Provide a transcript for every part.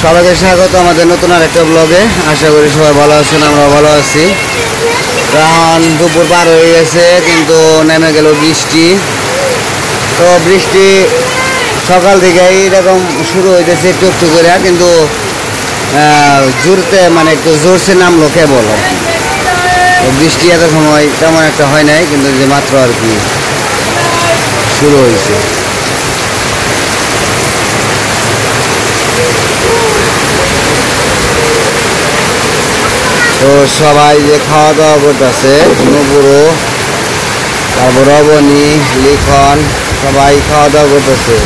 সবাইকে স্বাগত আমাদের নতুন আরেকটা ব্লগে। আশা করি সবাই ভালো আছেন, আমরা ভালো আছি। কারণ দুপুর পার হয়ে গেছে কিন্তু নেমে গেল বৃষ্টি। তো বৃষ্টি সকাল থেকে এরকম শুরু হইতেছে একটু একটু করে, কিন্তু জোরতে মানে একটু জোরসে নামলো কেবল আর কি। তো বৃষ্টি এত সময় তেমন একটা হয় নাই, কিন্তু যে মাত্র আর কি শুরু হয়েছে। তো সবাই যে খাওয়া দাওয়া করতেছে, নুপুরো, তারপর রবনী, লিখন, সবাই খাওয়া দাওয়া করতেছে।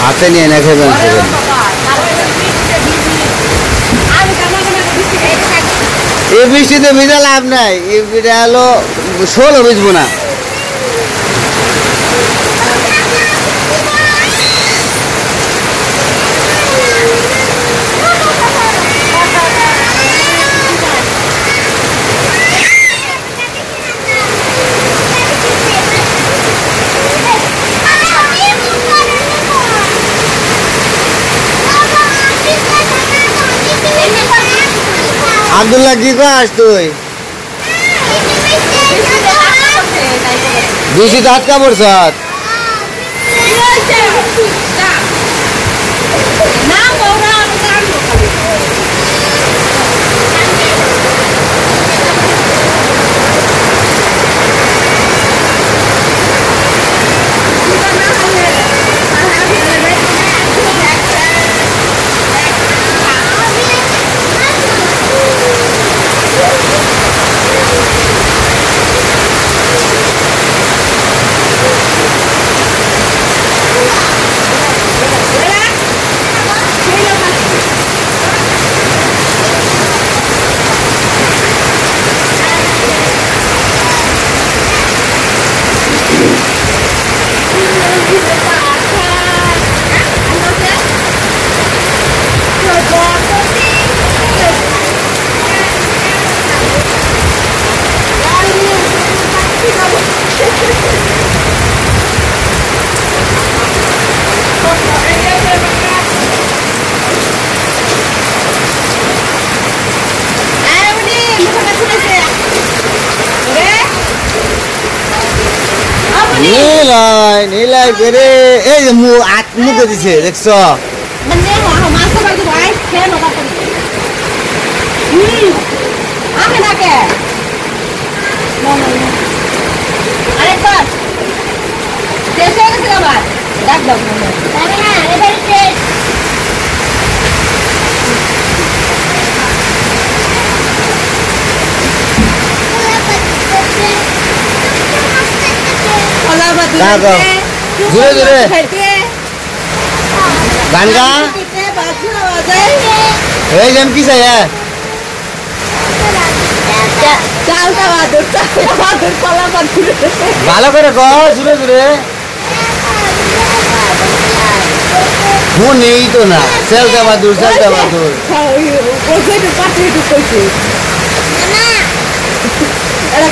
হাতে নিয়ে না খেবেন এই বৃষ্টিতে ভিজা লাভ নাই, এই ভিজা হলো ষোলো ভিজবো না। আব্দুল্লাহ কি কস তুই? বেশি দাঁত কাপড় নীলাই করে এই যে মুখে দিছে দেখছ। জোরে জোরে গান গা এই যেন কি চাই ভালো করে কর, জোরে জোরে মন নেই তো না। সেলটা বাদুর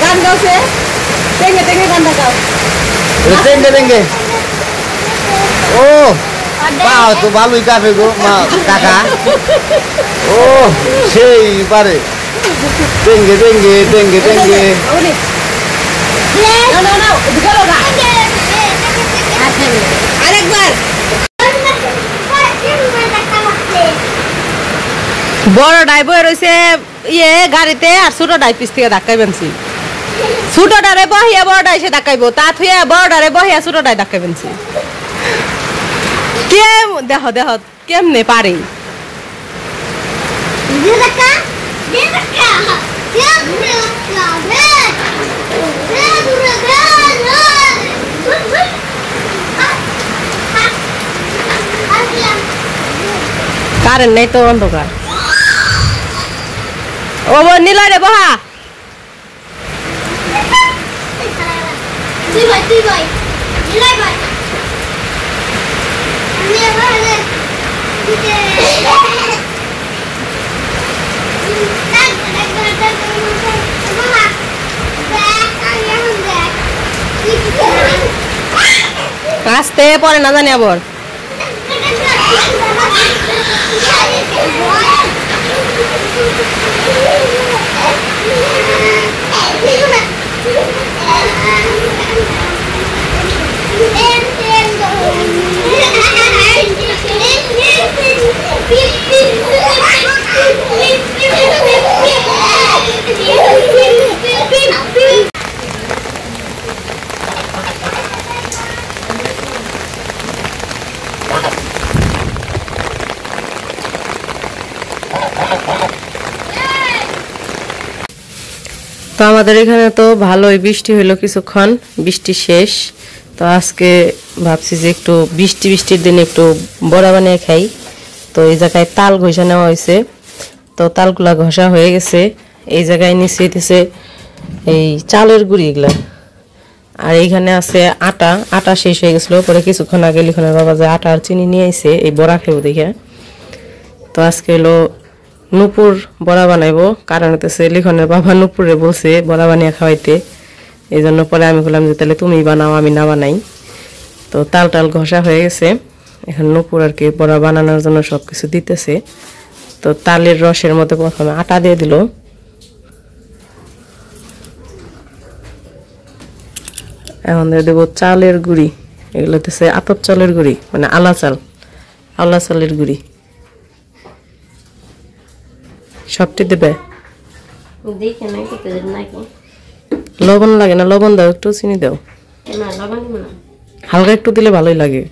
গান গাওছে, টেঙ্গে টেঙ্গে গানটা গাও, টেঙ্গে টেঙ্গে। ও বাহ, তো ভালোই কাফে গো মা কাকা। ও সেই পারে টেঙ্গে টেঙ্গে টেঙ্গে টেঙ্গে। বড় ডাই বই রয়েছে ইয়ে গাড়িতে, আর ছোট ডাই পিস থেকে ধাক্কাই বেনছি। ছোট ডারে বহিয়া বড় ডাই সে ধাক্কাইব, তা থুয়া বড় ডারে বহিয়া ছোট ডাই ধাক্কাই বেনছি। কেম দেহ দেহ কেমনে পারে কারেন্ট নেই তো, অন্ধকার। ও নিলয় রে বহা আস্তে পরে না জানি আবার তো আমাদের এখানে তো ভালোই বৃষ্টি হইলো কিছুক্ষণ বৃষ্টি শেষ তো আজকে ভাবছি যে একটু বৃষ্টির দিনে একটু বড়া বানিয়ে খাই তো এই জায়গায় তাল ঘষা নেওয়া হয়েছে তো তালগুলা ঘষা হয়ে গেছে এই জায়গায় নিচে দিতেছে এই চালের গুঁড়ি এগুলা আর এইখানে আছে আটা শেষ হয়ে গেছিল পরে কিছুক্ষণ আগে লিখনের বাবা যে আটা আর চিনি নিয়ে আইছে এই বড়া খেব দেখে তো আজকে হলো নুপুর বড়া বানাইবো কারণ হতেছে লিখনের বাবা নুপুরে বলছে বড়া বানিয়ে খাওয়াইতে এই জন্য পরে আমি বললাম যে তাহলে তুমি বানাও আমি না বানাই তো তাল ঘষা হয়ে গেছে এখন নুপুর আর কি বড়া বানানোর জন্য সবকিছু দিতেছে তো তালের রসের মধ্যে প্রথমে আটা দিয়ে দিল এখন দিয়ে দেবো চালের গুঁড়ি এগুলো হতেছে আতপ চালের গুঁড়ি মানে আলা চালের গুঁড়ি সবটি দেবে লবণ লাগে না লবণ দাও একটু চিনি দাও হালকা একটু দিলে ভালোই লাগে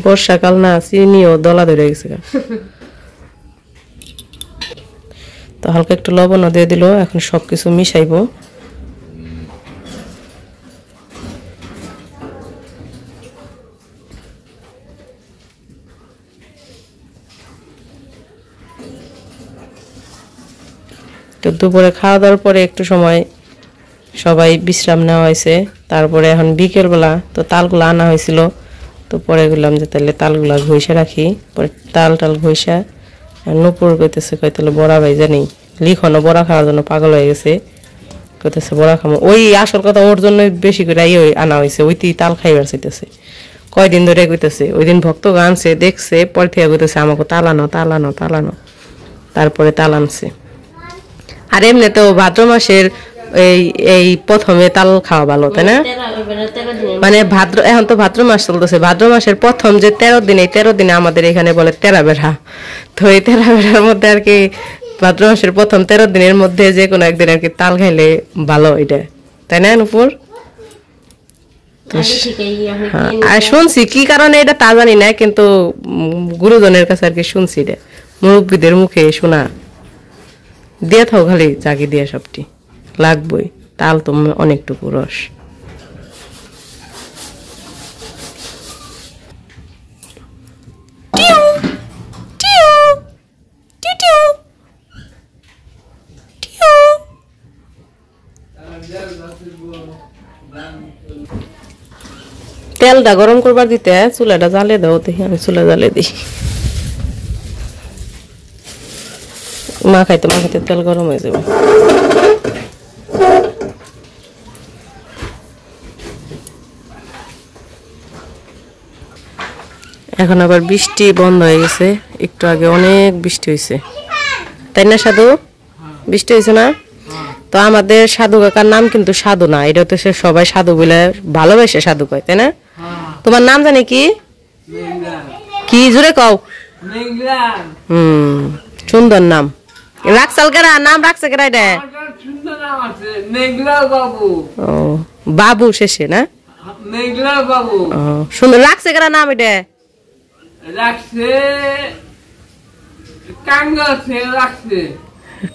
বর্ষাকাল না চিনিও দলা ধরে গেছে তো হালকা একটু লবণও দিয়ে দিল এখন সবকিছু মিশাইবো তো দুপুরে খাওয়া দাওয়ার পরে একটু সময় সবাই বিশ্রাম নেওয়া হয়েছে তারপরে এখন বিকেলবেলা তো তালগুলো আনা হয়েছিল তো পরে গেলাম যে তাহলে তালগুলা ঘষে রাখি পরে তাল ঘষা নুপুর কইতেছে তাহলে বড়া ভাই জানি লিখনও বড়া খাওয়ার জন্য পাগল হয়ে গেছে কইতেছে বড়া খামো ওই আসল কথা ওর জন্য বেশি করে আনা হয়েছে ওইটি তাল খাইবার চাইতেছে কয়দিন ধরে কইতেছে ওই দিন ভক্ত গানছে দেখছে পরে থেকে কইতেছে আমাকে তালানো তারপরে তাল আনছে আর এমনি তো ভাদ্র মাসের এই প্রথমে তাল খাওয়া ভালো তাই না মানে এখন তো ভাদ্র মাস চলতেছে ভাদ্র মাসের প্রথম যে 13 দিন এই 13 দিনে আমাদের এখানে বলে তেরা বেড়া তো এই তেরা বেড়ার মধ্যে আর কি ভাদ্র মাসের প্রথম 13 দিনের মধ্যে যে কোনো একদিন আর কি তাল খাইলে ভালো এটা তাই না নুপুর আর শুনছি কি কারণে এটা তা জানি না কিন্তু গুরুজনের কাছে আর কি শুনছি এটা মুরব্বীদের মুখে শোনা দিয়ে থাও খালি জাগি দিয়ে সবটি লাগবই তাল তো অনেকটুকু রস তেলটা গরম করবার দিতে চুলাটা জ্বালে দাও দেখি আমি চুলা জ্বালে দিই মাখাইতে তেল গরম হয়ে যাবে এখন আবার বৃষ্টি বন্ধ হয়ে গেছে একটু আগে অনেক বৃষ্টি হয়েছে তাই না সাধু বৃষ্টি হয়েছে না তো আমাদের সাধু কাকার নাম কিন্তু সাধু না এটা তো সে সবাই সাধু বলে ভালোবাসে সাধু কয় তাই না তোমার নাম জানি কি জোরে কও সুন্দর নাম রাখছাল কেরা নাম রাখছে কেরা এটা বাবু শেষে না সুন্দর রাখছে কেরা নাম এটা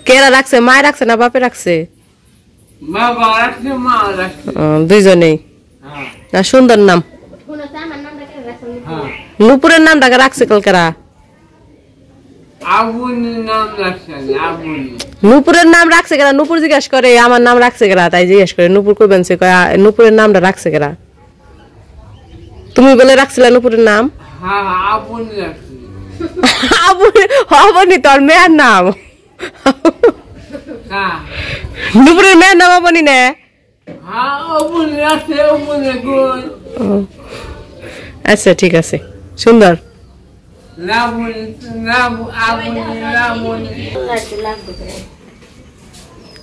কেরা রাখছে মায় রাখছে না বাপে রাখছে দুইজনেই না সুন্দর নাম নুপুরের নামটাকে রাখছে কলকারা নুপুরের নাম রাখছে কেরা নুপুর জিজ্ঞাসা করে আমার নাম রাখছে কেরা তাই জিজ্ঞাসা করে নুপুর কইবেন সে নুপুরের নামটা রাখছে কেরা তুমি বলে রাখছিলে নুপুরের নাম আবুনি তোর মেয়ের নাম নুপুরের মেয়ের নাম বনি না আচ্ছা ঠিক আছে সুন্দর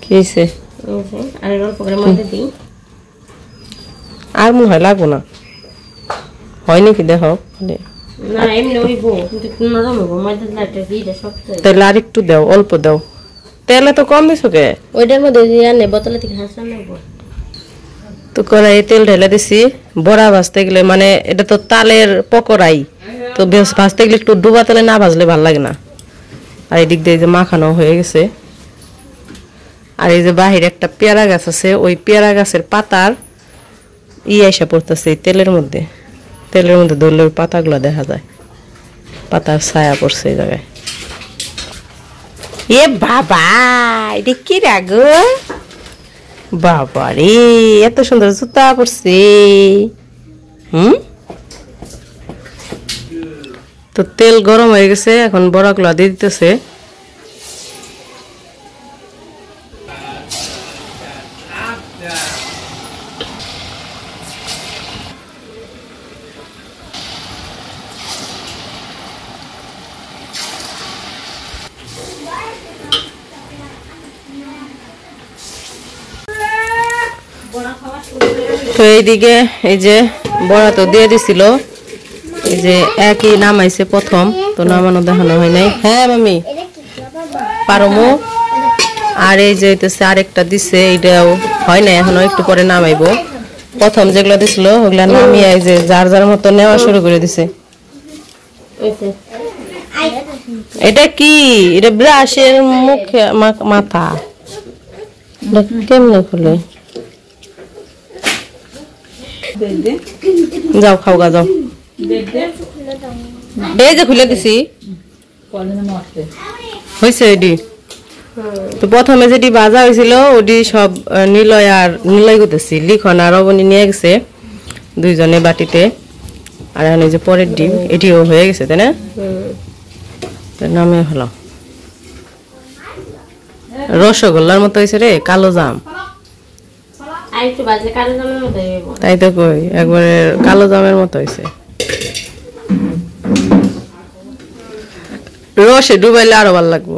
কি হয়েছে আর মনে হয় লাগবো না হয় নাকি দেখো তাহলে আর একটু দাও অল্প দাও তেলে তো কম দিছো কে ওইটার মধ্যে বোতলে থেকে হাসলাম লাগবো তো কড়াই তেল ঢেলে দিছি বড়া ভাজতে গেলে মানে এটা তো তালের পকোড়াই তো ভাজতে গেলে একটু ডুবা তেলে না ভাজলে ভালো লাগে না আর এদিক দিয়ে যে মাখানো হয়ে গেছে আর এই যে বাহিরে একটা পেয়ারা গাছ আছে ওই পেয়ারা গাছের পাতার এসে পড়তেছে তেলের মধ্যে ধরলে ওই পাতাগুলো দেখা যায় পাতার ছায়া পড়ছে এই জায়গায় এ বাবা এটা কি রাগো বাবা রে এত সুন্দর জুতা পড়ছে তো তেল গরম হয়ে গেছে এখন বড়াগুলো দিয়ে দিতেছে তো এইদিকে এই যে বড়া তো দিয়ে দিছিল এই যে একই নামাইছে প্রথম তো নামানো দেখানো হয় নাই হ্যাঁ মামি পারমো আর এই যে আরেকটা দিছে এইটাও হয় না এখনো একটু পরে নামাইবো প্রথম যেগুলো দিছিল ওগুলা নামিয়ে এই যে যার যার মতো নেওয়া শুরু করে দিছে এটা কি এটা ব্রাশের মুখে মাথা কেমনে খুলে যাও খাও গা যাও এই যে খুলে দিছি হয়েছে এডি তো প্রথমে যেটি বাজা হয়েছিল ওটি সব নিলয় করতেছি লিখন আর অবনী নিয়ে গেছে দুইজনে বাটিতে আর এই যে পরের ডিম এটিও হয়ে গেছে তাই না নামে হলো রসগোল্লার মতো হয়েছে রে কালো জাম তাই তো কই একবারে কালো জামের মতো হয়েছে রসে ডুবাইলে আরো ভালো লাগবো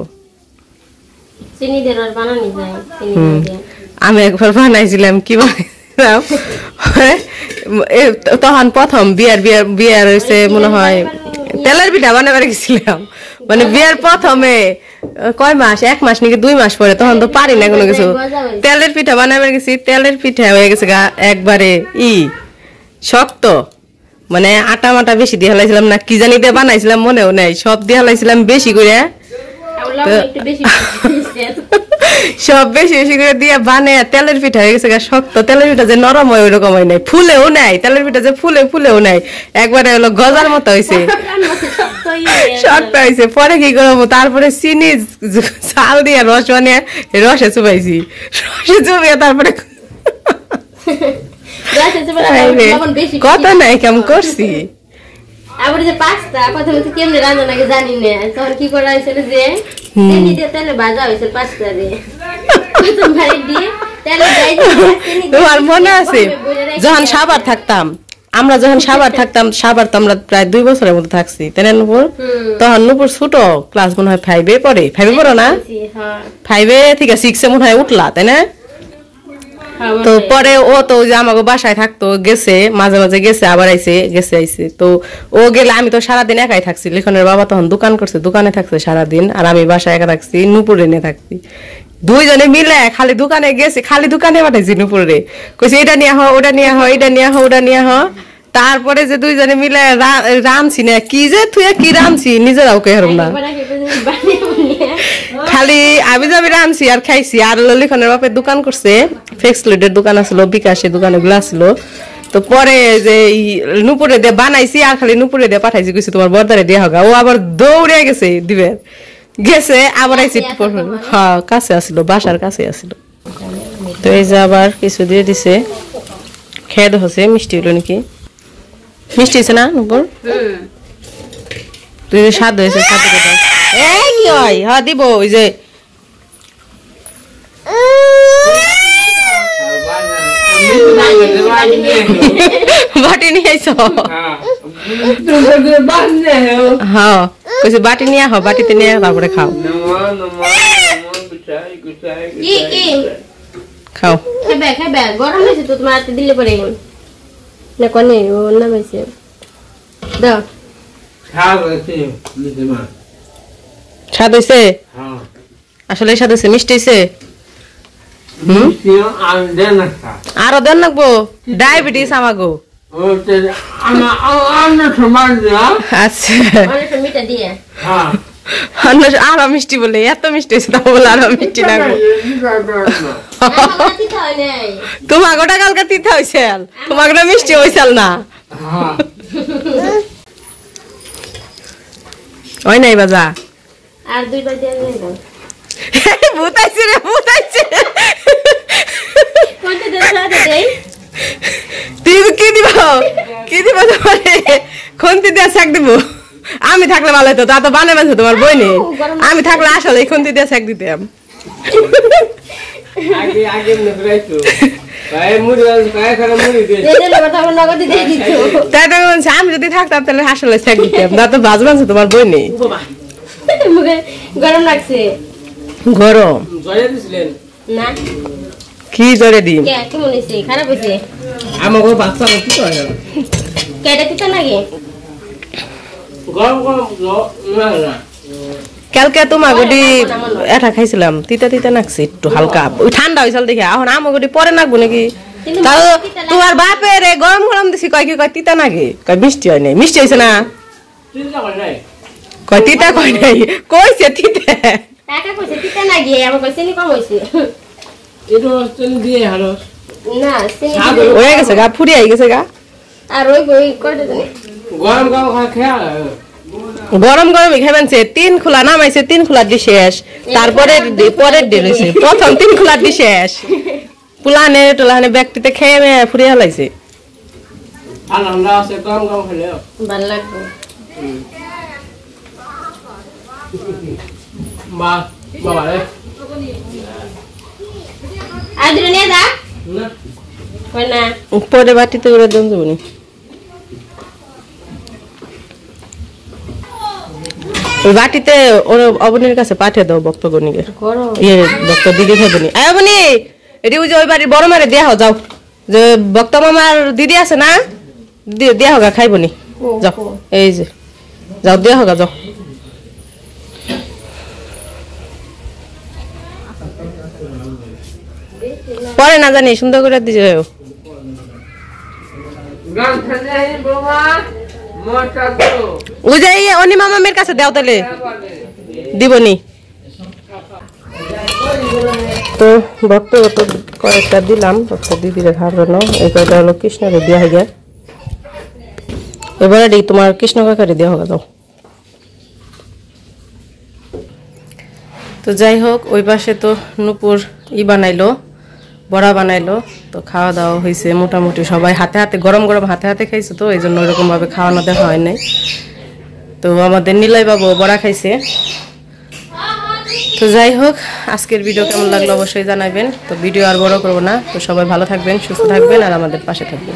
আমি একবার বানাইছিলাম কি বানাইছিলাম তখন প্রথম বিয়ার হয়েছে মনে হয় তেলের পিঠা বানাবার গেছিলাম মানে বিয়ার প্রথমে কয় মাস 1 মাস নাকি 2 মাস পরে তখন তো পারি না কোনো কিছু তেলের পিঠা বানাবার গেছি তেলের পিঠা হয়ে গেছে একবারে শক্ত মানে আটা মাটা বেশি দিয়ে হালাইছিলাম না কি জানি দিয়ে বানাইছিলাম মনেও নেই সব দিয়ে হালাইছিলাম বেশি করে সব বেশি বেশি করে দিয়ে বানিয়ে তেলের পিঠা হয়ে গেছে শক্ত তেলের পিঠা যে নরম হয় ওইরকম হয় নাই ফুলেও নাই তেলের পিঠা যে ফুলেও নাই একবারে হলো গজার মতো হয়েছে শক্ত হয়েছে পরে কি করবো তারপরে চিনি চাল দিয়ে রস বানিয়ে রসে চুবাইছি চুবিয়ে তারপরে কত নাই কেমন করছি আবার যে পাস্তা প্রথমে তো কেমনে রান্না নাকি জানি না তখন কি করা হয়েছিল যে চিনি দিয়ে তেলে ভাজা হয়েছিল পাস্তা দিয়ে প্রথম ভাই দিয়ে তেলে তোমার মনে আছে যখন সাবার থাকতাম আমরা সাবার তো আমরা প্রায় 2 বছরের মতো থাকছি তাই না নুপুর তখন নুপুর ছোট ক্লাস মনে হয় 5-এ পড়ে 5-এ পড়ো না 5-এ থেকে 6-এ মনে হয় উঠলা তাই না তো পরে ও তো যে আমাকে বাসায় থাকতো গেছে মাঝে মাঝে গেছে আবার আইছে তো ও গেলে আমি তো সারাদিন একাই থাকছি লিখনের বাবা তখন দোকান করছে দোকানে থাকছে সারাদিন আর আমি বাসায় একা থাকছি নুপুরে নিয়ে থাকছি দুইজনে মিলে খালি দোকানে গেছি খালি দোকানে পাঠাইছি নুপুরে কইছে এটা নিয়ে হও ওটা নিয়ে হও এটা নিয়ে হও ওটা নিয়ে হও তারপরে যে দুইজনে মিলে রাঁধছি না কি যে তুই কি রাঁধছি নিজেরাও কে হারুম না খালি আমি যাবি রাঁধছি আর খাইছি আর লিখনের বাপের দোকান করছে ফেক্সলিডের দোকান আসলো বিকাশের দোকান ওগুলো আসলো তো পরে যে নুপুরে দিয়ে বানাইছি আর খালি নুপুরে দিয়ে পাঠাইছি কিছু তোমার বর্দারে দিয়ে হোক ও আবার দৌড়ে গেছে দিবে গেছে আবার আইসি হ্যাঁ কাছে আসলো বাসার কাছে আসলো তো এই যে আবার কিছু দিয়ে দিছে খেয়ে হচ্ছে মিষ্টি হলো নাকি মিষ্টি হয়েছে না নুপুর তুই স্বাদ হয়েছে কি হয় হ্যাঁ দিব ওই যে বাটি নিয়ে আইছো হ্যাঁ কইছে বাটি নিয়ে আহ বাটিতে নিয়ে তারপরে খাও কি খাও খাবে গরম হয়েছে তো তোমার হাতে দিলে পরে না কোনে ও না হয়েছে দাও স্বাদ হয়েছে আসলে স্বাদ হয়েছে মিষ্টি হয়েছে আরো দেন লাগবো ডায়াবেটিস আমাগো আচ্ছা মিঠা দিয়ে আরো মিষ্টি বলে এত মিষ্টি হয়েছে তা বলে আরো মিষ্টি লাগবো তোমার গোটা কালকে তিতা হয়েছে তোমার গোটা মিষ্টি হয়েছে না ওই নাই বাজা আর দুইটা দিয়ে ভূতাইছে রে ভূতাইছে কোনটা দেই তুই কি দিব তোমারে খুন্তি দিয়ে শাক দিব আমি থাকলে ভালো হতো তা তো বানাবে তোমার বই নেই আমি থাকলে আসলে খুন্তি দিয়ে শাক দিতাম তাই তো বলছি আমি যদি থাকতাম তাহলে আসলে শাক দিতাম তা তো ভাজ বানছে তোমার বই নেই গরম লাগছে গরম না কি জরে দিন কেমন হয়েছে খারাপ হয়েছে আমাকে বাচ্চা কি করে কেটে দিতে লাগে কালকে তোমার গডি এটা খাইছিলাম তিতা তিতা নাকছে একটু হালকা ওই ঠান্ডা হয়েছিল দেখে এখন আমার গডি পরে নাকবো নাকি তাও তোমার বাপের গরম গরম দিছি কয় কি কয় তিতা নাগে কয় মিষ্টি হয় নাই মিষ্টি হয়েছে না কয় তিতা কয় নাই কইছে তিতা টাকা কইছে তিতা লাগে আমার কইছে নি কম হইছে এটা চিনি দিয়ে হারো না চিনি হয়ে গেছে গা ফুরিয়ে গেছে গা আর ওই কয়টা জানি গরম গরম খেয়া গরম গরমই খাইবানছে 3 খোলা নামাইছে 3 খোলা দি শেষ তারপরে পরের দিন হইছে প্রথম 3 খোলা দি শেষ পুলানে টলানে ব্যক্তিতে খেয়ে ফুরিয়ে হলাইছে ঠান্ডা আছে গরম গরম খেলে ভালো লাগবে মা বাবা রে আদরে নিয়ে যা না কই না পরে বাটিতে করে দেন যাবনি ওই বাটিতে ওর অবনীর কাছে পাঠিয়ে দাও ভক্তগণীকে গরম ইয়ে ভক্ত দিদি খাইবনি আয় অবনী এটি ওই যে ওই বাড়ির বড় মারে দেয়া যাও যে ভক্ত মামার দিদি আছে না দেয়া হোক খাইবনি যাও এই যে যাও দেয়া হোক যাও পরে না জানি সুন্দর করে দিয়ে যাও গান ঠান্ডা হে বাবা মোটা তো ওই যে অনি মামামের কাছে দাও তাহলে দিবনি তো ভক্ত কয়েকটা দিলাম ভক্ত দিদিরে খাওয়ার জন্য এই কয়টা হলো কৃষ্ণরে দেওয়া হয়ে যায় এবারে তোমার কৃষ্ণ কাকারে দেওয়া হবে দাও তো যাই হোক ওই পাশে তো নূপুর বানাইলো বড়া বানাইলো তো খাওয়া দাওয়া হয়েছে মোটামুটি সবাই হাতে হাতে গরম গরম হাতে হাতে খাইছে তো এই জন্য ওইরকম ভাবে খাওয়ানো দেখা হয় নাই তো আমাদের নীলাই বাবু বড়া খাইছে তো যাই হোক আজকের ভিডিও কেমন লাগলো অবশ্যই জানাবেন তো ভিডিও আর বড় করবো না তো সবাই ভালো থাকবেন সুস্থ থাকবেন আর আমাদের পাশে থাকবেন